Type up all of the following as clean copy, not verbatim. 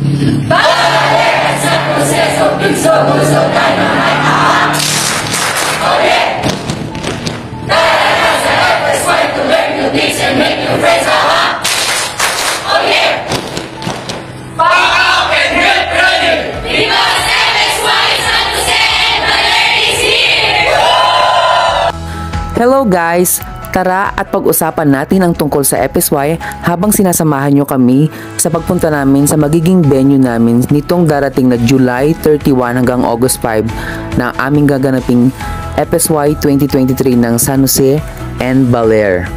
Baler sa proseso, pinso-puso tayo ng lahat. Oh yeah! Tara sa FSY to learn new things and make new friends, ha? Oh yeah! Back up and get ready! Because FSY San Jose and Baler is here! Hello guys! Tara at pag-usapan natin ang tungkol sa FSY habang sinasamahan nyo kami sa pagpunta namin sa magiging venue namin nitong darating na July 31 hanggang August 5 na aming gaganaping FSY 2023 ng San Jose and Baler.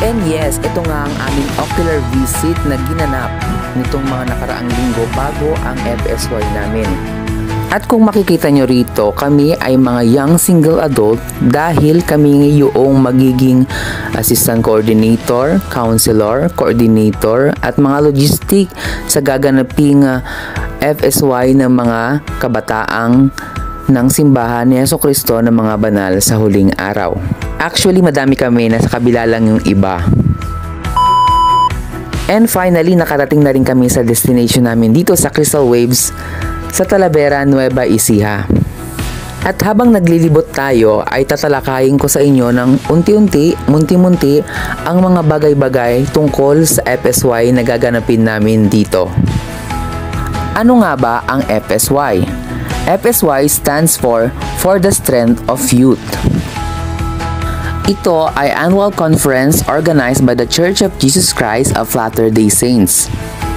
And yes, ito nga ang aming ocular visit na ginanap nitong mga nakaraang linggo bago ang FSY namin. At kung makikita nyo rito, kami ay mga young single adult dahil kami yung magiging assistant coordinator, counselor, coordinator at mga logistic sa gaganaping FSY ng mga kabataang ng simbahan ni Jesucristo ng mga banal sa huling araw. Actually, madami kami, nasa kabila lang yung iba. And finally, nakarating na rin kami sa destination namin dito sa Crystal Waves sa Talavera, Nueva Ecija. At habang naglilibot tayo ay tatalakayin ko sa inyo ng unti-unti, munti-munti ang mga bagay-bagay tungkol sa FSY na gaganapin namin dito. Ano nga ba ang FSY? FSY stands for the Strength of Youth. Ito ay annual conference organized by the Church of Jesus Christ of Latter-day Saints.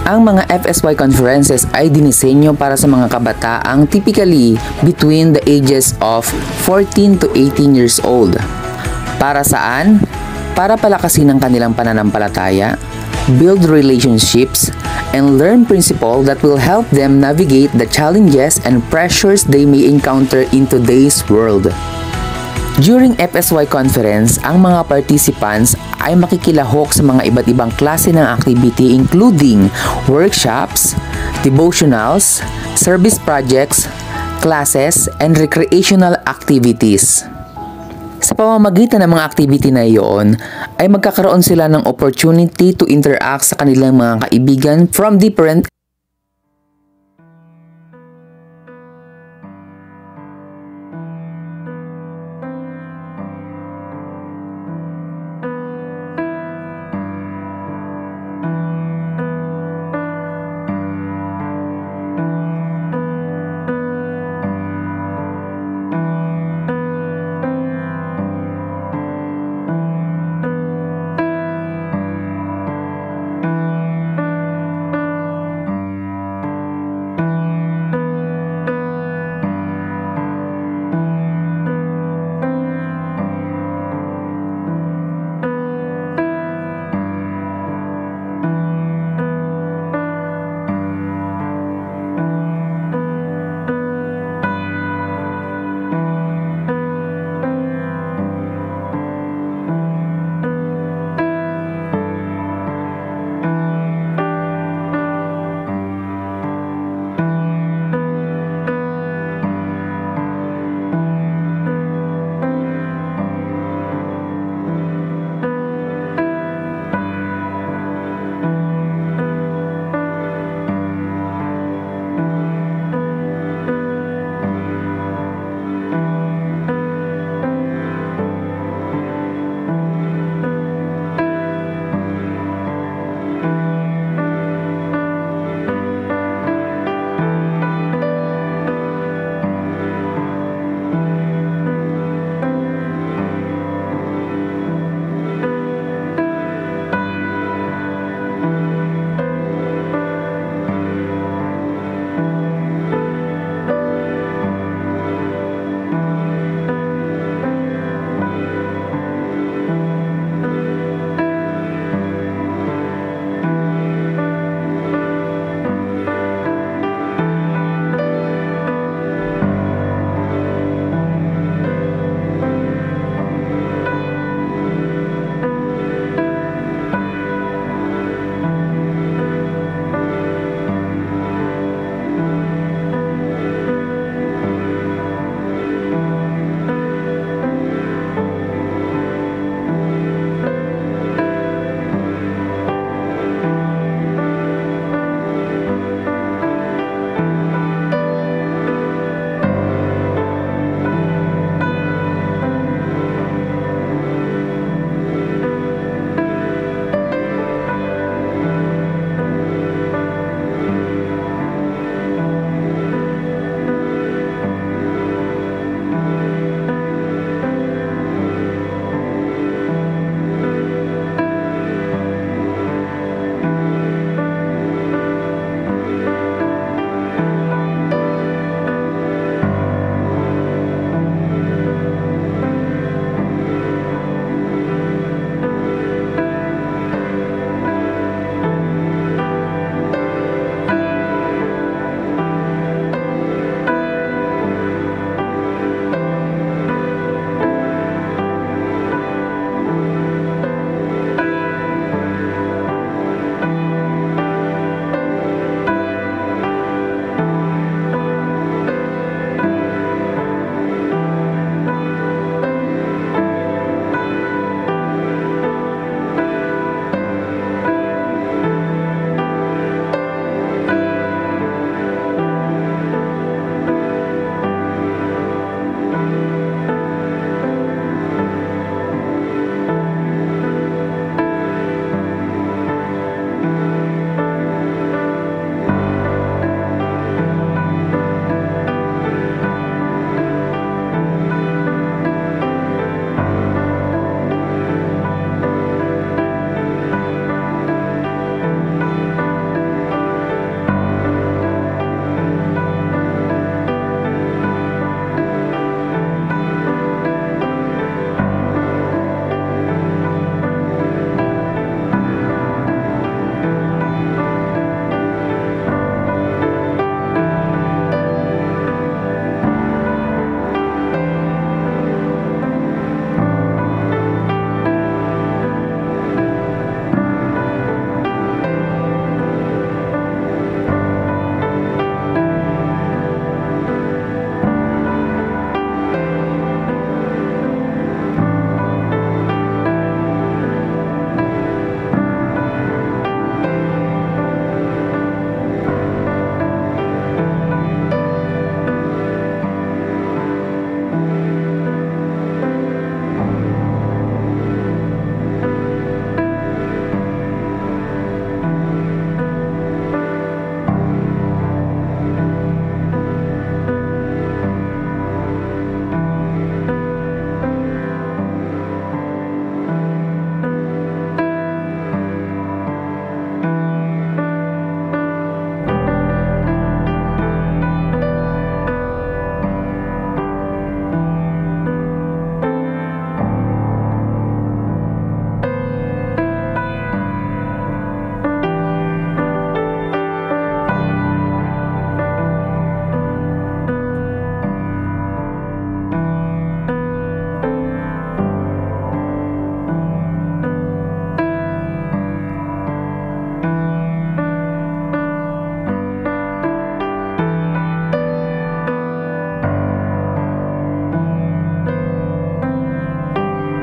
Ang mga FSY conferences ay dinisenyo para sa mga kabataang typically between the ages of 14 to 18 years old. Para saan? Para palakasin ang kanilang pananampalataya, build relationships, and learn principles that will help them navigate the challenges and pressures they may encounter in today's world. During FSY conference, ang mga participants ay makikilahok sa mga iba't ibang klase ng activity including workshops, devotionals, service projects, classes, and recreational activities. Sa pamamagitan ng mga activity na iyon, ay magkakaroon sila ng opportunity to interact sa kanilang mga kaibigan from different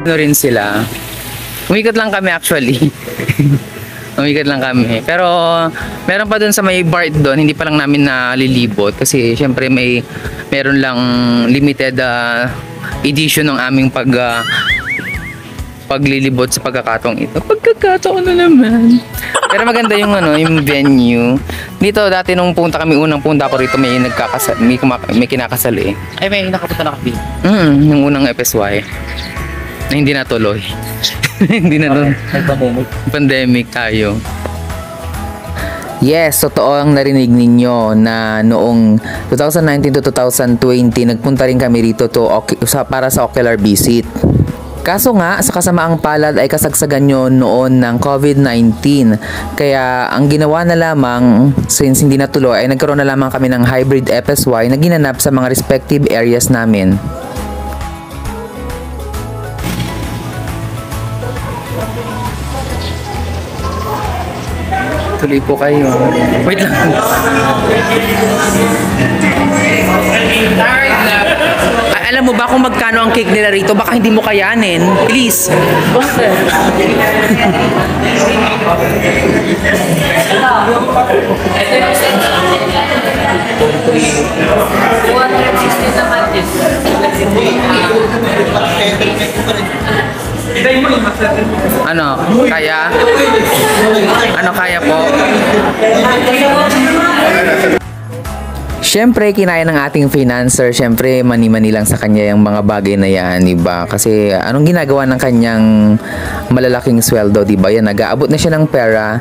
Ano rin sila. Umikot lang kami actually. Umikot lang kami. Pero meron pa dun sa may BART doon, hindi pa lang namin nalilibot kasi syempre meron lang limited edition ng aming paglilibot sa pagkakataong ito. Pagkakataon na naman. Pero maganda yung yung venue. Dito dati nung unang punta ko rito may may kinakasal eh. Ay, may nakapunta na kami. Yung unang FSY. Na hindi natuloy. Hindi na nun. Pandemic tayo. Yes, totoo ang narinig ninyo na noong 2019 to 2020 nagpunta rin kami rito para sa ocular visit. Kaso nga, sa kasamaang palad ay kasagsagan nyo noon ng COVID-19. Kaya ang ginawa na lamang, since hindi natuloy, ay nagkaroon na lamang kami ng hybrid FSY na ginanap sa mga respective areas namin. Tuloy po kayo. Wait lang. Ay, alam mo ba kung magkano ang cake nila rito? Baka hindi mo kayanin. Please. Ano? Kaya? Ano kaya po? Siyempre, kinaya ng ating financer, siyempre, mani-mani lang sa kanya yung mga bagay na yan, diba? Kasi, anong ginagawa ng kanyang malalaking sweldo, diba? Yan, nag-aabot na siya ng pera,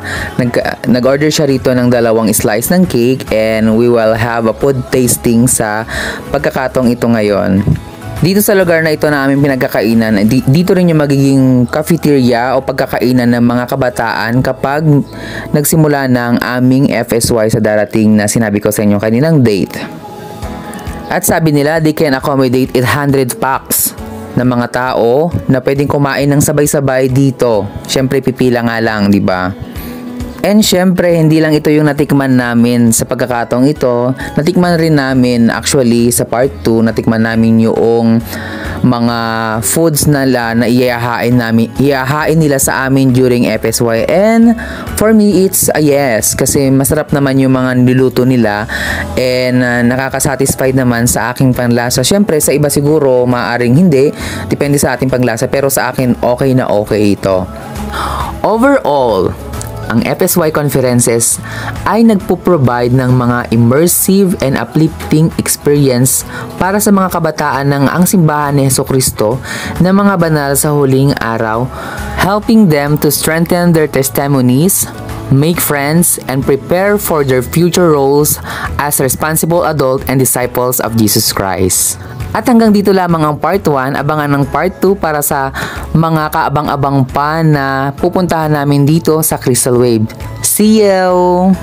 nag-order siya rito ng 2 slice ng cake, and we will have a food tasting sa pagkakataong ito ngayon. Dito sa lugar na ito na aming pinagkakainan, dito rin yung magiging cafeteria o pagkakainan ng mga kabataan kapag nagsimula ng aming FSY sa darating na sinabi ko sa inyo kaninang date. At sabi nila, they can accommodate 800 packs ng mga tao na pwedeng kumain ng sabay-sabay dito. Siyempre, pipila nga lang, di ba? And syempre, hindi lang ito yung natikman namin sa pagkakataong ito. Natikman rin namin, actually, sa part 2, natikman namin yung mga foods nila na iyahain nila sa amin during FSY. And for me, it's a yes. Kasi masarap naman yung mga niluto nila. And nakakasatisfied naman sa aking panlasa. Syempre, sa iba siguro, maaaring hindi. Depende sa ating panlasa. Pero sa akin, okay na okay ito. Overall, ang FSY conferences ay nagpo-provide ng mga immersive and uplifting experience para sa mga kabataan ng ang simbahan ni Jesucristo na mga banal sa huling araw, helping them to strengthen their testimonies, make friends, and prepare for their future roles as responsible adult and disciples of Jesus Christ. At hanggang dito lamang ang part 1, abangan ng part 2 para sa mga kaabang-abang pa na pupuntahan namin dito sa Crystal Wave. See you!